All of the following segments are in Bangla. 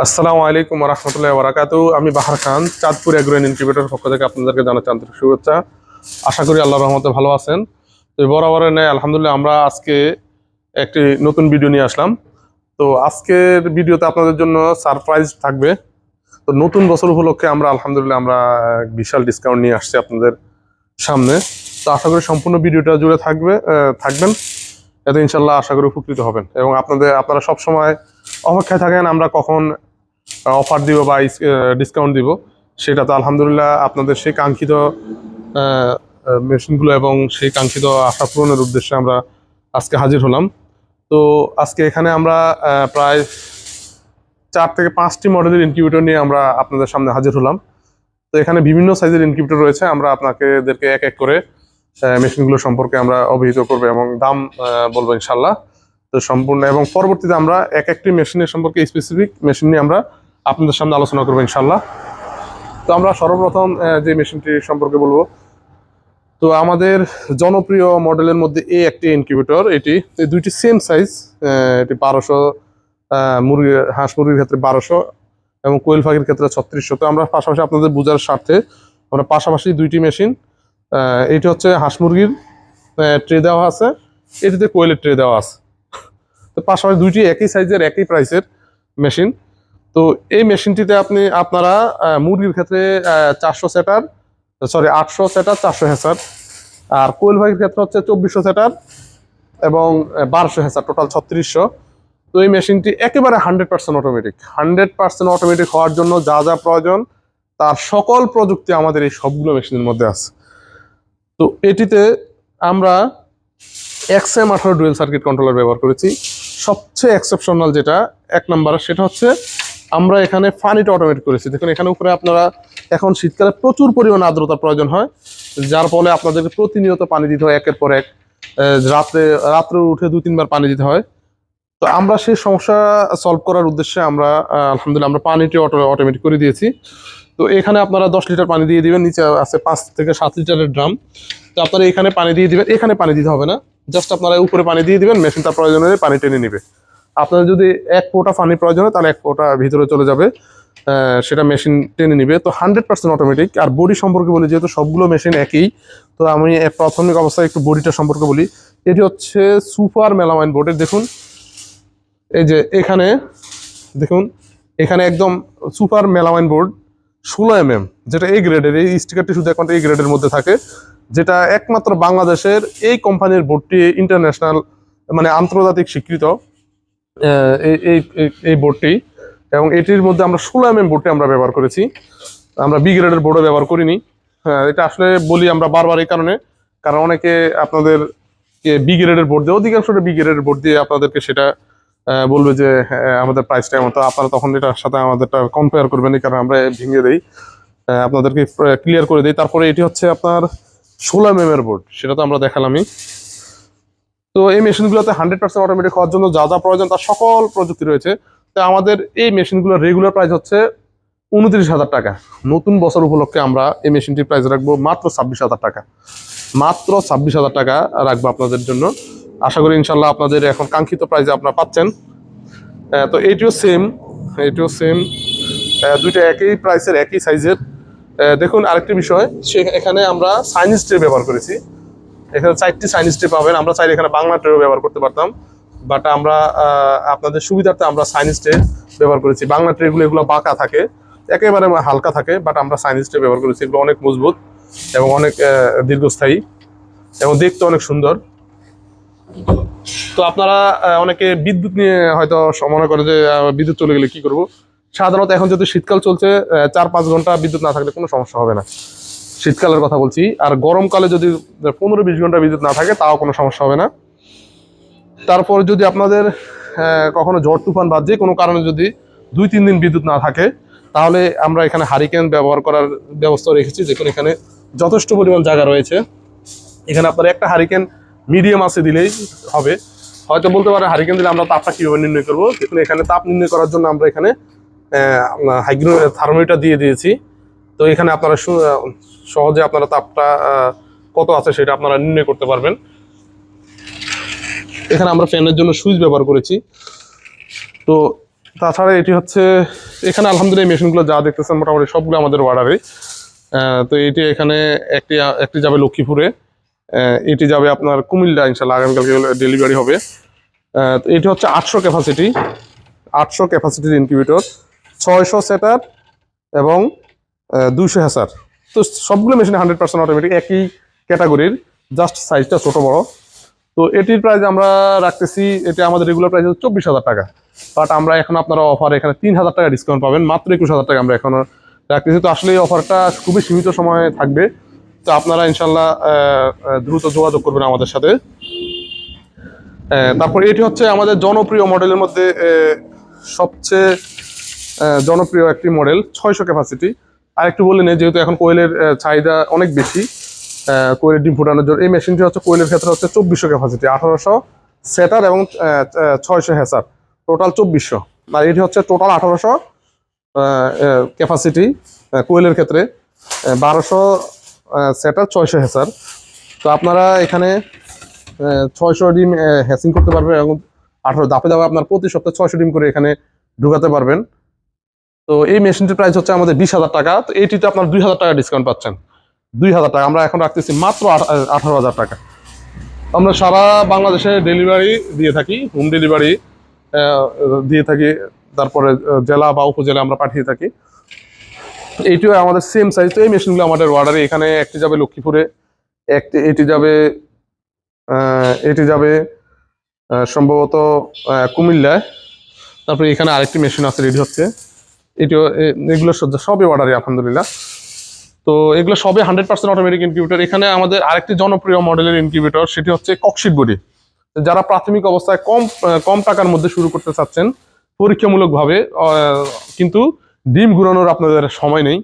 আসসালামু আলাইকুম ওয়া রাহমাতুল্লাহি ওয়া বারাকাতুহু। আমি বাহার খান, চাঁদপুর এগ্রো অ্যান্ড ইনকিউবেটর পক্ষ থেকে আপনাদেরকে জানাচ্ছি আন্তরিক শুভেচ্ছা। আশা করি আল্লাহর রহমতে ভালো আছেন। তো বরাবরের ন্যায় আলহামদুলিল্লাহ আমরা আজকে একটি নতুন ভিডিও নিয়ে আসলাম। তো আজকের ভিডিওতে আপনাদের জন্য সারপ্রাইজ থাকবে। তো নতুন বছর উপলক্ষে আমরা আলহামদুলিল্লাহ বিশাল ডিসকাউন্ট নিয়ে আসছি আপনাদের সামনে। তো আশা করি সম্পূর্ণ ভিডিওটা জুড়ে থাকবেন, এতে ইনশাল্লাহ আশা করি উপকৃত হবেন এবং আপনারা সবসময় অপেক্ষায় থাকেন আমরা কখন অফার দিব বা ডিসকাউন্ট দিব। সেটা তো আলহামদুলিল্লাহ আপনাদের সেই কাঙ্ক্ষিত মেশিনগুলো এবং সেই কাঙ্ক্ষিত আশা পূরণের উদ্দেশ্যে আমরা আজকে হাজির হলাম। তো আজকে এখানে আমরা প্রায় 4 থেকে 5টি মডেলের ইনকিউবেটর নিয়ে আমরা আপনাদের সামনে হাজির হলাম। তো এখানে বিভিন্ন সাইজের ইনকিউবেটর রয়েছে, আমরা আপনাদেরকে এক এক করে মেশিনগুলো সম্পর্কে আমরা অবহিত করবো এবং দাম বলবো ইনশাল্লাহ। তো সম্পূর্ণ এবং পরবর্তীতে আমরা এক একটি মেশিনের সম্পর্কে স্পেসিফিক মেশিন নিয়ে আমরা আপনাদের সামনে আলোচনা করবো ইনশাল্লাহ। তো আমরা সর্বপ্রথম যে মেশিনটি সম্পর্কে বলবো, তো আমাদের জনপ্রিয় মডেলের মধ্যে এই একটি ইনকিউবেটর, এটি দুইটি সেম সাইজ। এটি 1200 হাঁস মুরগির ক্ষেত্রে 1200 এবং কোয়েল পাখির ক্ষেত্রে 3600। তো আমরা পাশাপাশি আপনাদের বোঝার স্বার্থে আমরা পাশাপাশি দুইটি মেশিন, এটি হচ্ছে হাঁস মুরগির ট্রে দেওয়া আছে, এটিতে কোয়েলের ট্রে দেওয়া আছে। তো পাশাপাশি দুইটি একই সাইজের একই প্রাইসের মেশিন। তো এই মেশিনটিতে আপনারা মুরগির ক্ষেত্রে 800 সেটার 400 হ্যাচার, আর কোয়েল পাখির ক্ষেত্রে হচ্ছে 2400 সেটার এবং 1200 হ্যাচার, টোটাল 3600। তো এই মেশিনটি একেবারে 100% অটোমেটিক। 100% অটোমেটিক হওয়ার জন্য যা যা প্রয়োজন তার সকল প্রযুক্তি আমাদের এই সবগুলো মেশিনের মধ্যে আছে। তো এটিতে আমরা XM18 ডুয়েল সার্কিট কন্ট্রোলার ব্যবহার করেছি। সবচেয়ে এক্সেপশনাল যেটা এক নাম্বার, সেটা হচ্ছে আমরা এখানে পানিটা অটোমেটিক করেছি। দেখুন এখানে উপরে আপনারা, এখন শীতকালে প্রচুর পরিমাণ আর্দ্রতার প্রয়োজন হয়, যার ফলে আপনাদেরকে প্রতিনিয়ত পানি দিতে হয় একের পর এক। রাত্রে উঠে 2-3 বার পানি দিতে হয়। তো আমরা সেই সমস্যা সলভ করার উদ্দেশ্যে আমরা আলহামদুলিল্লাহ আমরা পানিটি অটোমেটিক করে দিয়েছি। তো এখানে আপনারা 10 লিটার পানি দিয়ে দিবেন, নিচে আছে 5 থেকে 7 লিটারের ড্রাম। তো আপনারা এখানে পানি দিয়ে দিবেন, এখানে পানি দিতে হবে না, জাস্ট আপনারা উপরে পানি দিয়ে দিবেন, মেশিন তার প্রয়োজন হলে পানি টেনে নিবে। আপনাদের যদি 1 ফোঁটা পানি প্রয়োজন হয় তাহলে 1 ফোঁটা ভিতরে চলে যাবে, সেটা মেশিন টেনে নিবে। তো 100% অটোমেটিক। আর বডি সম্পর্কে বলি, যেহেতু সবগুলো মেশিন একই, তো আমি প্রাথমিক অবস্থায় একটু বডিটা সম্পর্কে বলি। এটি হচ্ছে সুপার মেলামাইন বোর্ডের। দেখুন এই যে এখানে দেখুন, এখানে একদম সুপার মেলামাইন বোর্ড 16 mm, যেটা এই গ্রেডের। এই স্টিকারটি শুধু একমাত্র এই গ্রেডের মধ্যে থাকে, যেটা একমাত্র বাংলাদেশের এই কোম্পানির বোর্ডটি ইন্টারন্যাশনাল মানে আন্তর্জাতিক স্বীকৃত এই বোর্ডটি। এবং এটির মধ্যে আমরা 16 mm বোর্ডটি আমরা ব্যবহার করেছি, আমরা বি গ্রেডের বোর্ডও ব্যবহার করিনি। হ্যাঁ, এটা আসলে বলি আমরা বারবার এই কারণে, কারণ অনেকে আপনাদের বি গ্রেডের বোর্ড দিয়ে, অধিকাংশটা বি গ্রেডের বোর্ড দিয়ে আপনাদেরকে সেটা বলবে যে আমাদের প্রাইসটা এমন। তো আপনারা তখন এটার সাথে আমাদেরটা কম্পেয়ার করবেন, এই কারণে আমরা ভেঙে দিই, আপনাদেরকে ক্লিয়ার করে দিই। তারপরে এটি হচ্ছে আপনার 16 mm এর বোর্ড, সেটা তো আমরা দেখালামই। তো এই মেশিনগুলোতে 100% অটোমেটিক হওয়ার জন্য যা যা প্রয়োজন তার সকল প্রযুক্তি রয়েছে। তো আমাদের এই মেশিনগুলোর রেগুলার প্রাইস হচ্ছে 29,000 টাকা। নতুন বছর উপলক্ষে আমরা এই মেশিনটির প্রাইস রাখবো মাত্র 26,000 টাকা। মাত্র 26,000 টাকা রাখবো আপনাদের জন্য। আশা করি ইনশাল্লাহ আপনাদের এখন কাঙ্ক্ষিত প্রাইসে আপনারা পাচ্ছেন। তো এটিও সেম, দুইটা একই প্রাইসের একই সাইজের। দেখুন আরেকটি বিষয়, এখানে আমরা চাইনিজ ট্রে ব্যবহার করেছি। এখানে 4টি চাইনিজ ট্রে পাবেন। আমরা চাইলে এখানে বাংলা ট্রেও ব্যবহার করতে পারতাম, বাট আমরা আপনাদের সুবিধার্থে আমরা চাইনিজ ট্রে ব্যবহার করেছি। বাংলা ট্রেগুলো এগুলো বাঁকা থাকে, একেবারে হালকা থাকে, বাট আমরা চাইনিজ ট্রে ব্যবহার করেছি। এগুলো অনেক মজবুত এবং অনেক দীর্ঘস্থায়ী এবং দেখতে অনেক সুন্দর। তো আপনারা অনেকে বিদ্যুৎ নিয়ে হয়তো মনে করে যে বিদ্যুৎ চলে গেলে কি করব। সাধারণত এখন যেহেতু শীতকাল চলছে, 4-5 ঘন্টা বিদ্যুৎ না থাকলে কোনো সমস্যা হবে না, শীতকালের কথা বলছি। আর গরমকালে যদি 15-20 ঘন্টা বিদ্যুৎ না থাকে তাও কোনো সমস্যা হবে না। তারপর যদি আপনাদের কখনো ঝড় তুফান বা যে কোনো কারণে যদি 2-3 দিন বিদ্যুৎ না থাকে, তাহলে আমরা এখানে হারিকেন ব্যবহার করার ব্যবস্থা রেখেছি। দেখুন এখানে যথেষ্ট পরিমাণ জায়গা রয়েছে, এখানে আপনার একটা হারিকেন মিডিয়াম আছে দিলেই হবে। হয়তো বলতে পারে হারিকেন দিলে আমরা তাপটা কীভাবে নির্ণয় করবো। দেখুন এখানে তাপ নির্ণয় করার জন্য আমরা এখানে হাইগ্রো থার্মোমিটার দিয়ে দিয়েছি। তো এখানে আপনারা সহজে আপনারা তাপটা কত আছে সেটা আপনারা নির্ণয় করতে পারবেন। এখানে আমরা ফ্যানের জন্য সুইচ ব্যবহার করেছি। তো তাছাড়া এটি হচ্ছে এখানে আলহামদুলিল্লাহ এই মেশিনগুলো যা দেখতেছেন মোটামুটি সবগুলো আমাদের অর্ডারে। তো এটি এখানে একটি একটি যাবে লক্ষ্মীপুরে, এটি যাবে আপনার কুমিল্লা, ইনশাল্লাহ আগামীকালকে ডেলিভারি হবে। তো এটি হচ্ছে 800 ক্যাপাসিটি, 800 ক্যাপাসিটির ইনকিউবেটর, 600 সেটার এবং 200 হ্যাসার। তো সবগুলো মেশিন 100% অটোমেটিক, একই ক্যাটাগরির, জাস্ট সাইজটা ছোট বড়। তো এটির প্রাইস আমরা রাখতেছি, এটা আমাদের রেগুলার প্রাইস হচ্ছে 24,000 টাকা, বাট আমরা এখন আপনারা অফার এখানে 3,000 টাকা ডিসকাউন্ট পাবেন, মাত্র 21,000 টাকা আমরা এখন রাখতেছি। তো আসলে এই অফারটা খুবই সীমিত সময় থাকবে, তো আপনারা ইনশাল্লাহ দ্রুত যোগাযোগ করবেন আমাদের সাথে। তারপর এটি হচ্ছে আমাদের জনপ্রিয় মডেলের মধ্যে সবচেয়ে জনপ্রিয় একটি মডেল, 600 ক্যাপাসিটি। আর একটু বলে নেই, যেহেতু এখন কোয়েলের চাহিদা অনেক বেশি, কোয়েলের ডিম ফুটানোর জন্য এই মেশিনটি হচ্ছে কোয়েলের ক্ষেত্রে হচ্ছে 2400 ক্যাপাসিটি, 1800 সেটার এবং 600 হ্যাসার, টোটাল 2400। আর এটি হচ্ছে টোটাল 1800 ক্যাপাসিটি কোয়েলের ক্ষেত্রে, 1200 সেটার, 600 হ্যাসার। তো আপনারা এখানে 600 ডিম হ্যাসিং করতে পারবেন এবং 18 ধাপে ধাপে আপনার প্রতি সপ্তাহে 600 ডিম করে এখানে ঢুকাতে পারবেন। তো এই মেশিনটির প্রাইস হচ্ছে আমাদের 20,000 টাকা। তো এইটিতে আপনার 2,000 টাকা ডিসকাউন্ট পাচ্ছেন, 2,000 টাকা আমরা এখন রাখতেছি মাত্র 18,000 টাকা। আমরা সারা বাংলাদেশে ডেলিভারি দিয়ে থাকি, হোম ডেলিভারি দিয়ে থাকি, তারপরে জেলা বা উপজেলা আমরা পাঠিয়ে থাকি। এইটিও আমাদের সেম সাইজ। তো এই মেশিনগুলো আমাদের অর্ডারে, এখানে একটি যাবে লক্ষ্মীপুরে, এটি যাবে সম্ভবত কুমিল্লায়, তারপরে এখানে আরেকটি মেশিন আছে রেডি হচ্ছে, এটিও, এগুলো সবই অর্ডারে আলহামদুলিল্লাহ। তো এগুলো সবই 100% অটোমেটিক ইনকিউবেটর। এখানে আমাদের আরেকটি জনপ্রিয় মডেলের ইনকিউবেটর, সেটি হচ্ছে ককশিট বডি। যারা প্রাথমিক অবস্থায় কম টাকার মধ্যে শুরু করতে চাচ্ছেন পরীক্ষামূলকভাবে, কিন্তু ডিম ঘুরানোর আপনাদের সময় নেই,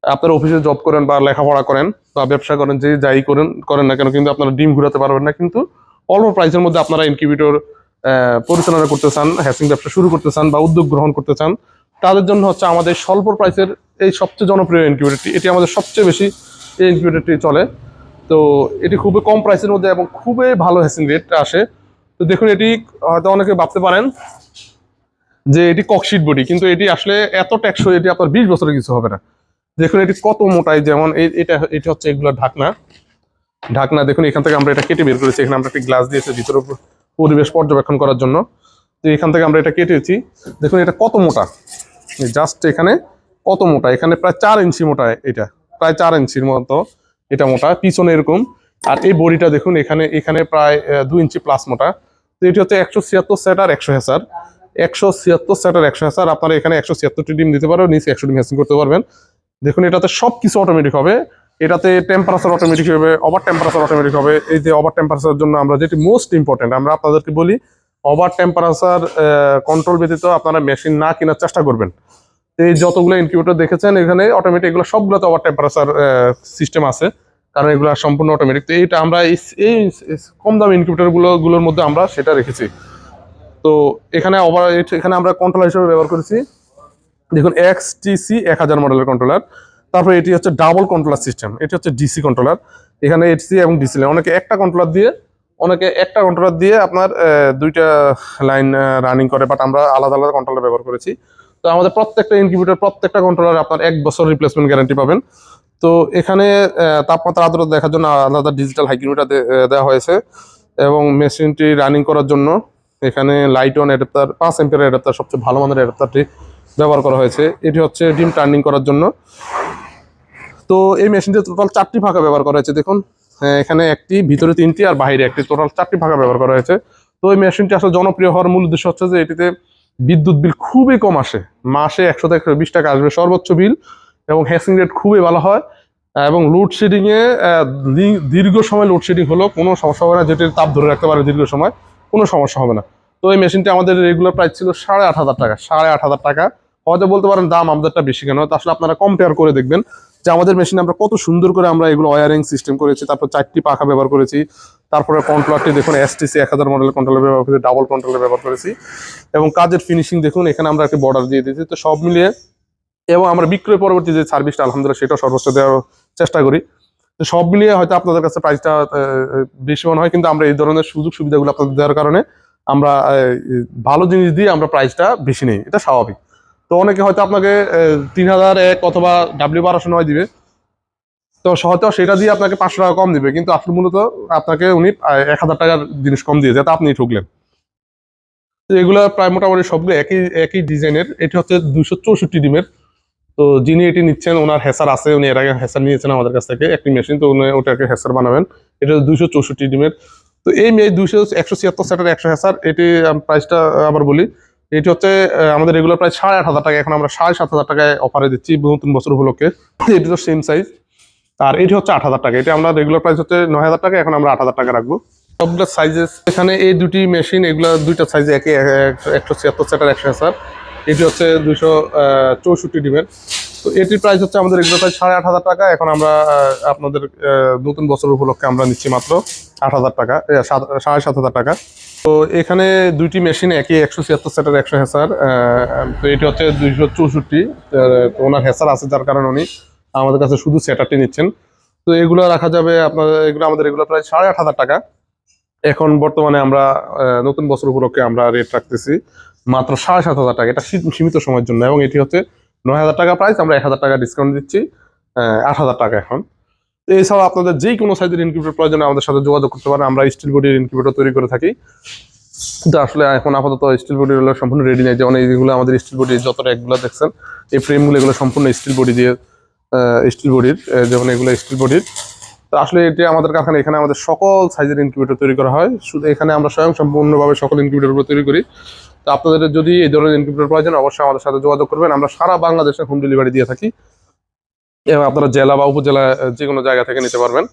আপনারা অফিসে জব করেন বা লেখাপড়া করেন বা ব্যবসা করেন, যে যাই করেন না কেন, কিন্তু আপনারা ডিম ঘুরাতে পারবেন না, কিন্তু অল্প প্রাইসের মধ্যে আপনারা ইনকিউবেটর পরিচালনা করতে চান, হ্যাচিং ব্যবসা শুরু করতে চান বা উদ্যোগ গ্রহণ করতে চান, তাদের জন্য হচ্ছে আমাদের স্বল্প প্রাইসের এই সবচেয়ে জনপ্রিয় ইনকিউবেটরটি। এটি আমাদের সবচেয়ে বেশি এই ইনকিউবেটরটি চলে। তো এটি খুবই কম প্রাইসের মধ্যে এবং খুবই ভালো হ্যাচিং রেট আসে। তো দেখুন, এটি হয়তো অনেকে ভাবতে পারেন যে এটি ককশিট বডি, কিন্তু এটি আসলে এত টেকসই, এটি আপনার 20 বছরের কিছু হবে না। দেখুন এটি কত মোটাই, যেমন এটা হচ্ছে এগুলো ঢাকনা দেখুন, এখান থেকে আমরা এটা কেটে বের করেছি, এখানে আমরা একটা গ্লাস দিয়েছি ভিতরে পরিবেশ পর্যবেক্ষণ করার জন্য। তো এখান থেকে আমরা এটা কেটেছি, দেখুন এটা কত মোটা, জাস্ট এখানে কত মোটা, এখানে প্রায় 4 ইঞ্চি মোটা, এটা প্রায় 4 ইঞ্চির মতো এটা মোটা, পিছনে এরকম। আর এই বডিটা দেখুন, এখানে প্রায় 2 ইঞ্চি প্লাস মোটা। তো এটি হচ্ছে 176 সেট আর 100 হ্যাসার, 176 সেট আর 100 হ্যাসার। আপনারা এখানে 176টি ডিম দিতে পারবেন, নিচে 100 ডিম হ্যাচিং করতে পারবেন। দেখুন এটাতে সবকিছু অটোমেটিক হবে, এটাতে টেম্পারেচার অটোমেটিক হবে, ওভার টেম্পারেচার অটোমেটিক হবে। এই যে ওভার টেম্পারেচারের জন্য আমরা, যেটি মোস্ট ইম্পর্টেন্ট, আমরা আপনাদেরকে বলি ওভার টেম্পারেচার কন্ট্রোল ব্যতীত আপনারা মেশিন না কেনার চেষ্টা করবেন। এই যতগুলো ইনকিউবেটর দেখেছেন এখানে অটোমেটিক, এগুলো সবগুলোতে ওভার টেম্পারেচার সিস্টেম আছে, কারণ এগুলো সম্পূর্ণ অটোমেটিক। তো এইটা আমরা এই কম দামি ইনকিউবেটরগুলোর মধ্যে আমরা সেটা রেখেছি। তো এখানে এখানে আমরা কন্ট্রোলার হিসেবে ব্যবহার করেছি, দেখুন XTC 1000 মডেলের কন্ট্রোলার। তারপরে এটি হচ্ছে ডাবল কন্ট্রোলার সিস্টেম, এটি হচ্ছে ডিসি কন্ট্রোলার। এখানে HC এবং ডিসি লাইন, অনেকে একটা কন্ট্রোলার দিয়ে আপনার 2টা লাইন রানিং করে, বাট আমরা আলাদা আলাদা কন্ট্রোলার ব্যবহার করেছি। তো আমাদের প্রত্যেকটা ইনকিউবেটর, প্রত্যেকটা কন্ট্রোলার আপনার 1 বছর রিপ্লেসমেন্ট গ্যারান্টি পাবেন। তো এখানে তাপমাত্রা আর্দ্রতা দেখার জন্য আলাদা ডিজিটাল হাইগ্রোমিটার দেওয়া হয়েছে, এবং মেশিনটি রানিং করার জন্য এখানে light on adapter, 5 ampere adapter, সবচেয়ে ভালো মানের অ্যাডাপ্টারটি ব্যবহার করা হয়েছে। এটি হচ্ছে ডিম টার্নিং করার জন্য। তো এই মেশিনটি টোটাল 4টি ফাঁকা ব্যবহার করা হয়েছে, দেখুন এখানে একটি, ভিতরে 3টি আর বাইরে একটি, টোটাল 4টি ফাঁকা ব্যবহার করা হয়েছে। তো এই মেশিনটি আসলে জনপ্রিয় হওয়ার মূল উদ্দেশ্য হচ্ছে যে এটিতে বিদ্যুৎ বিল খুবই কম আসে, মাসে 100 থেকে 120 টাকা আসবে সর্বোচ্চ বিল, এবং হ্যাচিং রেট খুবই ভালো হয়, এবং লোডশেডিংয়ে দীর্ঘ সময় লোডশেডিং হলো কোনো সমস্যা হবে না, যেটির তাপ ধরে রাখতে পারে দীর্ঘ সময়, কোনো সমস্যা হবে না। তো এই মেশিনটি আমাদের রেগুলার প্রাইস ছিল 8,500 টাকা, 8,500 টাকা। হয়তো বলতে পারেন দাম আমাদেরটা বেশি কেন, তো আসলে আপনারা কম্পেয়ার করে দেখবেন যে আমাদের মেশিনে আমরা কত সুন্দর করে আমরা এগুলো ওয়ারিং সিস্টেম করেছি, তারপর 4টি পাখা ব্যবহার করেছি, তারপরে কন্ট্রোলারটি দেখুন STC 1000 মডেলের কন্ট্রোলার ব্যবহার করেছি, ডাবল কন্ট্রোলার ব্যবহার করেছি, এবং কাজের ফিনিশিং দেখুন, এখানে আমরা একটি বর্ডার দিয়ে দিয়েছি। তো সব মিলিয়ে, এবং আমরা বিক্রয় পরবর্তী যে সার্ভিসটা আলহামদুলিল্লাহ সেটা সর্বোচ্চ দেওয়ার চেষ্টা করি। তো সব মিলিয়ে হয়তো আপনাদের কাছে প্রাইসটা বেশি মনে হয়, কিন্তু আমরা এই ধরনের সুযোগ সুবিধাগুলো আপনাদের দেওয়ার কারণে আমরা ভালো জিনিস দিয়ে আমরা প্রাইসটা বেশি নেই, এটা স্বাভাবিক। তো অনেকে হয়তো আপনাকে 3001 অথবা W1209 দিবে, তো হয়তো সেটা দিয়ে আপনাকে 500 টাকা কম দিবে, কিন্তু আসলে মূলত আপনাকে উনি 1000 টাকার জিনিস কম দিয়ে যাতে আপনি ঠকলেন। তো এগুলো প্রায় মোটামুটি সবগুলো একই একই ডিজাইনের। এটি হচ্ছে 264 ডিমের। তো যিনি এটি নিচ্ছেন ওনার হেসার আছে, উনি এর আগে হেসার নিয়েছেন আমাদের কাছ থেকে একটি মেশিন, তো উনি ওটাকে হেসার বানাবেন। এটা 264 ডিমের। তো এই 176 সেটের 100 হেসার, এটি প্রাইসটা আবার বলি। এটি হচ্ছে আমাদের রেগুলার প্রাইস 8500 টাকা, এখন আমরা 7500 টাকায় অফারে দিচ্ছি নতুন বছর উপলক্ষে। এটি তো সেম সাইজ। আর এটি হচ্ছে 8000 টাকা, এটা আমরা রেগুলার প্রাইস হচ্ছে 9000 টাকা, এখন আমরা 8000 টাকা রাখবো। সবগুলো সাইজেস এখানে এই দুটি মেশিন, এগুলো দুইটা সাইজে একই 176 সেটার 100 স্যার। এটি হচ্ছে 264 ডিমের। তো এটির প্রাইস হচ্ছে আমাদের রেগুলার প্রাইস 8500 টাকা, এখন আমরা আপনাদের নতুন বছর উপলক্ষে আমরা নিচ্ছি মাত্র 8000 টাকা, 7500 টাকা। তো এখানে দুইটি মেশিন একই 176 সেটার 100 হেসার। তো এটি হচ্ছে 264। তো ওনার হেসার আছে যার কারণে উনি আমাদের কাছে শুধু সেটারটি নিচ্ছেন। তো এগুলো রাখা যাবে আপনার, এগুলো আমাদের রেগুলার প্রাইস 8500 টাকা। এখন বর্তমানে আমরা নতুন বছর উপলক্ষে আমরা রেট রাখতেছি মাত্র 7500 টাকা, এটা সীমিত সময়ের জন্য। এবং এটি হচ্ছে 9000 টাকা প্রাইস, আমরা 1000 টাকা ডিসকাউন্ট দিচ্ছি 8000 টাকা এখন। তো এছাড়াও আপনাদের যে কোনো সাইজের ইনকিউবেটর প্রয়োজনে আমাদের সাথে যোগাযোগ করতে পারেন, আমরা স্টিল বডির ইনকিউবেটর তৈরি করে থাকি। কিন্তু আসলে এখন আপাতত স্টিল বডিগুলো সম্পূর্ণ রেডি নেই, যেমন এইগুলো আমাদের স্টিল বডির যত র্যাকগুলো দেখছেন, এই ফ্রেমগুলো এগুলো সম্পূর্ণ স্টিল বডি দিয়ে, স্টিল বডির, যেমন এগুলো স্টিল বডির। তো আসলে এটি আমাদের কারখানা, এখানে আমাদের সকল সাইজের ইনকিউবেটর তৈরি করা হয়, শুধু এখানে আমরা স্বয়ং সম্পূর্ণভাবে সকল ইনকিউবেটরগুলো তৈরি করি। তো আপনাদের যদি এই ধরনের ইনকিউবেটর প্রয়োজন অবশ্যই আমাদের সাথে যোগাযোগ করবেন, আমরা সারা বাংলাদেশে হোম ডেলিভারি দিয়ে থাকি, এবং আপনারা জেলা বা উপজেলা যে কোনো জায়গা থেকে নিতে পারবেন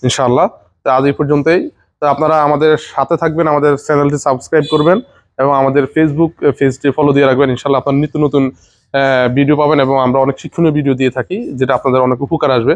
ইনশাআল্লাহ। তো আজ এই পর্যন্তই। তো আপনারা আমাদের সাথে থাকবেন, আমাদের চ্যানেলটি সাবস্ক্রাইব করবেন এবং আমাদের ফেসবুক পেজটি ফলো দিয়ে রাখবেন। ইনশাআল্লাহ আপনারা নিত্য নতুন ভিডিও পাবেন, এবং আমরা অনেক শিক্ষণীয় ভিডিও দিয়ে থাকি যেটা আপনাদের অনেক উপকার আসবে।